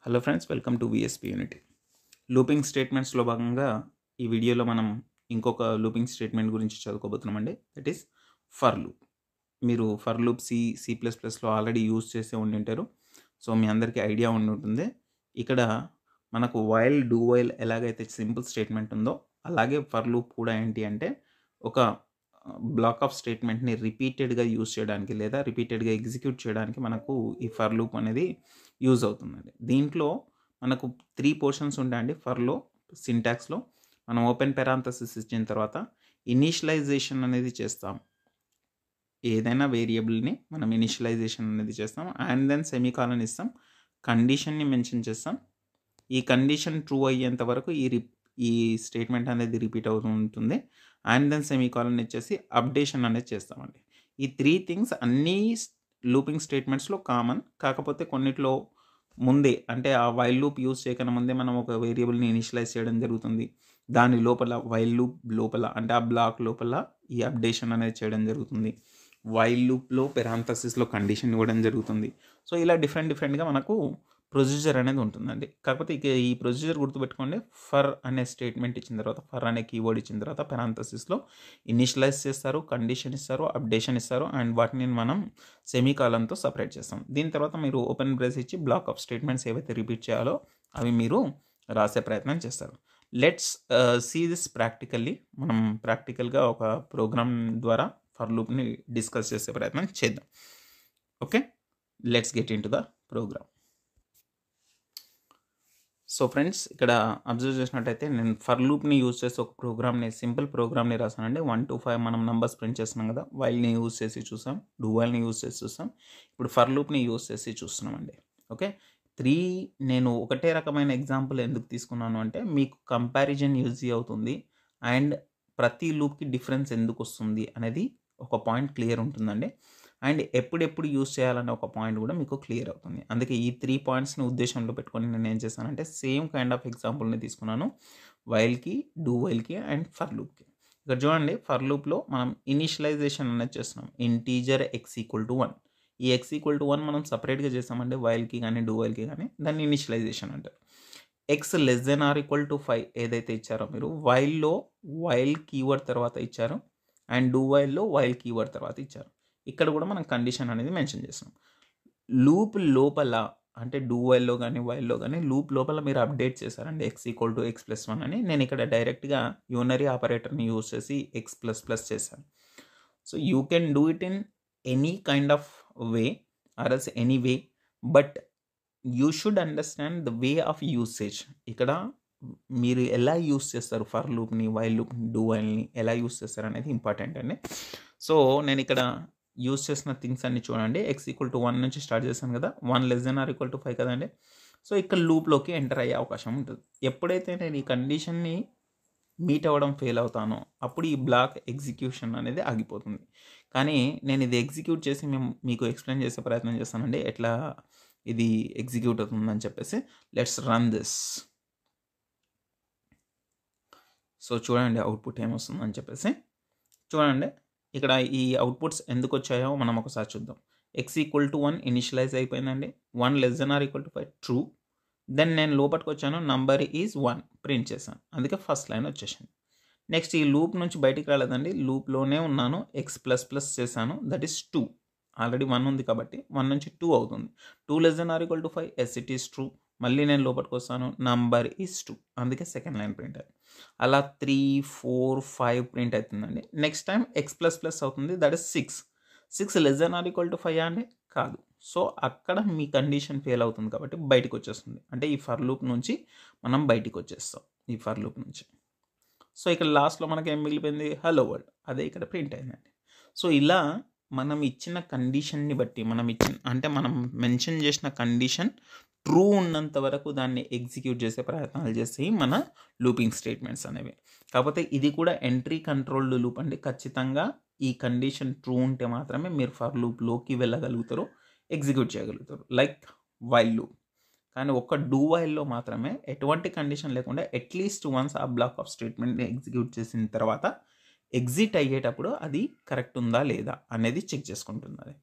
Hello friends, welcome to VSP unity. Looping స్టేట్మెంట్స్లో భాగంగా ఈ వీడియోలో మనం ఇంకొక లూపింగ్ స్టేట్మెంట్ గురించి చదువుకోబోతున్నామండి. That is for loop. మీరు ఫర్ లూప్ సి++లో ఆల్రెడీ యూజ్ చేసే ఉండింటారు. సో మీ అందరికీ ఐడియా ఉండి ఉంటుంది. ఇక్కడ మనకు వైల్, డూ వైల్ ఎలాగైతే సింపుల్ స్టేట్మెంట్ ఉందో అలాగే ఫర్ లూప్ కూడా ఏంటి అంటే ఒక బ్లాక్ ఆఫ్ స్టేట్మెంట్ని రిపీటెడ్గా యూజ్ చేయడానికి లేదా రిపీటెడ్గా ఎగ్జిక్యూట్ చేయడానికి మనకు ఈ ఫర్ లూప్ అనేది యూజ్ అవుతుందండి. దీంట్లో మనకు 3 పోర్షన్స్ ఉంటాయండి. ఫర్లో సింటాక్స్లో మనం ఓపెన్ పెరాంథసిస్ ఇచ్చిన తర్వాత ఇనిషియలైజేషన్ అనేది చేస్తాం. ఏదైనా వేరియబుల్ని మనం ఇనిషియలైజేషన్ అనేది చేస్తాం. అండ్ దెన్ సెమీకాలన్ ఇస్తాం, కండిషన్ని మెన్షన్ చేస్తాం. ఈ కండిషన్ ట్రూ అయ్యేంత వరకు ఈ స్టేట్మెంట్ అనేది రిపీట్ అవుతూ ఉంటుంది. అండ్ దెన్ సెమీకాలన్ ఇచ్చేసి అప్డేషన్ అనేది చేస్తామండి. ఈ 3 థింగ్స్ అన్నీ లూపింగ్ స్టేట్మెంట్స్లో కామన్. కాకపోతే కొన్నిట్లో ముందే, అంటే ఆ వైల్ లూప్ యూజ్ చేయకుండా ముందే మనం ఒక వేరియబుల్ని ఇనిషియలైజ్ చేయడం జరుగుతుంది. దాని లోపల వైల్ లూప్ లోపల, అంటే ఆ బ్లాక్ లోపల ఈ అప్డేషన్ అనేది చేయడం జరుగుతుంది. వైల్ లూప్లో పెరాంథసిస్లో కండిషన్ ఇవ్వడం జరుగుతుంది. సో ఇలా డిఫరెంట్గా మనకు ప్రొసీజర్ అనేది ఉంటుందండి. కాకపోతే ఇక ఈ ప్రొసీజర్ గుర్తుపెట్టుకోండి. ఫర్ అనే స్టేట్మెంట్ ఇచ్చిన తర్వాత, ఫర్ అనే కీవర్డ్ ఇచ్చిన తర్వాత పెరాంథసిస్లో ఇనిషియలైజ్ చేస్తారు, కండిషన్ ఇస్తారు, అప్డేషన్ ఇస్తారు, అండ్ వాటిని మనం సెమీకాలన్తో సపరేట్ చేస్తాం. దీని తర్వాత మీరు ఓపెన్ బ్రేస్ ఇచ్చి బ్లాక్ ఆఫ్ స్టేట్మెంట్స్ ఏవైతే రిపీట్ చేయాలో అవి మీరు రాసే ప్రయత్నం చేస్తారు. Let's see this practically. మనం ప్రాక్టికల్గా ఒక ప్రోగ్రామ్ ద్వారా ఫర్ లూప్ని డిస్కస్ చేసే ప్రయత్నం చేద్దాం. Okay, let's get into the program. So friends, ఇక్కడ అబ్జర్వ్ చేసినట్టయితే నేను ఫర్ లూప్ని యూజ్ చేసి ఒక ప్రోగ్రామ్ని, సింపుల్ ప్రోగ్రామ్ని రాసానండి. 1 to 5 మనం నంబర్స్ ప్రింట్ చేస్తున్నాం కదా. వైల్ని యూజ్ చేసి చూసాం, డూ వైల్ని యూజ్ చేసి చూసాం, ఇప్పుడు ఫర్ లూప్ని యూజ్ చేసి చూస్తున్నామండి. ఓకే, 3 నేను ఒకటే రకమైన ఎగ్జాంపుల్ ఎందుకు తీసుకున్నాను అంటే మీకు కంపారిజన్ యూజ్ అవుతుంది అండ్ ప్రతి లూప్కి డిఫరెన్స్ ఎందుకు వస్తుంది అనేది ఒక పాయింట్ క్లియర్ ఉంటుందండి. అండ్ ఎప్పుడెప్పుడు యూజ్ చేయాలనే ఒక పాయింట్ కూడా మీకు క్లియర్ అవుతుంది. అందుకే ఈ 3 పాయింట్స్ని ఉద్దేశంలో పెట్టుకొని నేను ఏం చేశానంటే సేమ్ కైండ్ ఆఫ్ ఎగ్జాంపుల్ని తీసుకున్నాను, వైల్కి, డూ వైల్కి అండ్ ఫర్ లూప్కి. ఇక్కడ చూడండి, ఫర్ లూప్లో మనం ఇనిషియలైజేషన్ అనేది చేస్తున్నాం. Integer x=1. ఈ x=1 మనం సపరేట్గా చేస్తామండి, వైల్కి కానీ డూ వైల్కి కానీ. దాన్ని ఇనిషియలైజేషన్ అంటారు. x<r=5 ఏదైతే ఇచ్చారో మీరు వైల్లో వైల్ కీవర్డ్ తర్వాత ఇచ్చారు అండ్ డూ వైల్లో వైల్ కీవర్డ్ తర్వాత ఇచ్చారు. ఇక్కడ కూడా మనం కండిషన్ అనేది మెన్షన్ చేస్తాం. లూప్ లోపల, అంటే డూ వైల్లో కానీ వైల్లో కానీ లూప్ లోపల మీరు అప్డేట్ చేశారండి x=x+1 అని. నేను ఇక్కడ డైరెక్ట్గా యూనరీ ఆపరేటర్ని యూజ్ చేసి x++ చేశాను. So you can do it in any kind of way or else any way, but you should understand the way of usage. ఇక్కడ మీరు ఎలా యూస్ చేస్తారు ఫర్ లూప్ని, వైల్ లూప్ని, డూ వైల్ని ఎలా యూస్ చేస్తారు అనేది ఇంపార్టెంట్ అండి. సో నేను ఇక్కడ యూస్ చేసిన థింగ్స్ అన్ని చూడండి. x=1 నుంచి స్టార్ట్ చేశాను కదా, 1<r=5 కదండి. సో ఇక్కడ లూప్లోకి ఎంటర్ అయ్యే అవకాశం ఉంటుంది. ఎప్పుడైతే నేను ఈ కండిషన్ని మీట్ అవ్వడం ఫెయిల్ అవుతానో అప్పుడు ఈ బ్లాక్ ఎగ్జిక్యూషన్ అనేది ఆగిపోతుంది. కానీ నేను ఇది ఎగ్జిక్యూట్ చేసి మీకు ఎక్స్ప్లెయిన్ చేసే ప్రయత్నం చేస్తానండి ఎట్లా ఇది ఎగ్జిక్యూట్ అవుతుందని చెప్పేసి. Let's run this. సో చూడండి అవుట్పుట్ ఏమొస్తుందని చెప్పేసి. చూడండి ఇక్కడ ఈ అవుట్పుట్స్ ఎందుకు వచ్చాయో మనం ఒకసారి చూద్దాం. x=1 ఇనిషియలైజ్ అయిపోయిందండి. 1<r=5 true. దెన్ నేను లోపలికి వచ్చాను, నంబర్ ఈజ్ 1 ప్రింట్ చేశాను, అందుకే ఫస్ట్ లైన్ వచ్చేసింది. నెక్స్ట్ ఈ లూప్ నుంచి బయటికి రాలేదండి, లూప్లోనే ఉన్నాను, x++ చేశాను, దట్ ఈస్ 2. ఆల్రెడీ 1 ఉంది కాబట్టి 1 నుంచి 2 అవుతుంది. 2<r=5 yes it is true. మళ్ళీ నేను లోపలికి వస్తాను, నంబర్ ఈజ్ 2, అందుకే సెకండ్ లైన్ ప్రింట్ అయ్యింది. అలా 3, 4, 5 ప్రింట్ అవుతుందండి. నెక్స్ట్ టైం x++ అవుతుంది, దట్ ఈస్ 6. 6<r=5 అండి? కాదు. సో అక్కడ మీ కండిషన్ ఫెయిల్ అవుతుంది కాబట్టి బయటకు వచ్చేస్తుంది. అంటే ఈ ఫర్ లూప్ నుంచి మనం బయటికి వచ్చేస్తాం, ఈ ఫర్ లూప్ నుంచి. సో ఇక్కడ లాస్ట్లో మనకి ఏం మిగిలిపోయింది, హలో వరల్డ్, అదే ఇక్కడ ప్రింట్ అయిందండి. సో ఇలా మనం ఇచ్చిన కండిషన్ని బట్టి మనం మెన్షన్ చేసిన కండిషన్ ట్రూ ఉన్నంత వరకు దాన్ని ఎగ్జిక్యూట్ చేసే ప్రయత్నాలు చేస్తాయి మన లూపింగ్ స్టేట్మెంట్స్ అనేవి. కాకపోతే ఇది కూడా ఎంట్రీ కంట్రోల్డ్ లూప్ అండి. ఖచ్చితంగా ఈ కండిషన్ ట్రూ ఉంటే మాత్రమే మీరు ఫర్ లూప్లోకి వెళ్ళగలుగుతారు, ఎగ్జిక్యూట్ చేయగలుగుతారు, లైక్ వైల్ లూప్. కానీ ఒక్క డూ వైల్లో మాత్రమే ఎటువంటి కండిషన్ లేకుండా అట్లీస్ట్ వన్స్ ఆ బ్లాక్ ఆఫ్ స్టేట్మెంట్ని ఎగ్జిక్యూట్ చేసిన తర్వాత ఎగ్జిట్ అయ్యేటప్పుడు అది కరెక్ట్ ఉందా లేదా అనేది చెక్ చేసుకుంటుంది. అది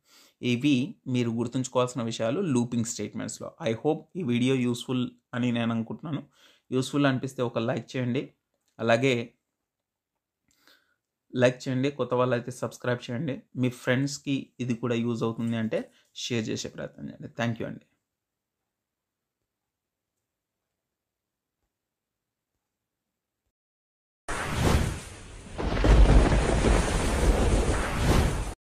ఇవి మీరు గుర్తుంచుకోవాల్సిన విషయాలు లూపింగ్ స్టేట్మెంట్స్లో. ఐ హోప్ ఈ వీడియో యూస్ఫుల్ అని నేను అనుకుంటున్నాను. యూస్ఫుల్ అనిపిస్తే ఒక లైక్ చేయండి. అలాగే కొత్త వాళ్ళైతే సబ్స్క్రైబ్ చేయండి. మీ ఫ్రెండ్స్కి ఇది కూడా యూజ్ అవుతుంది అంటే షేర్ చేసే ప్రయత్నం చేయండి. థ్యాంక్ యూ అండి.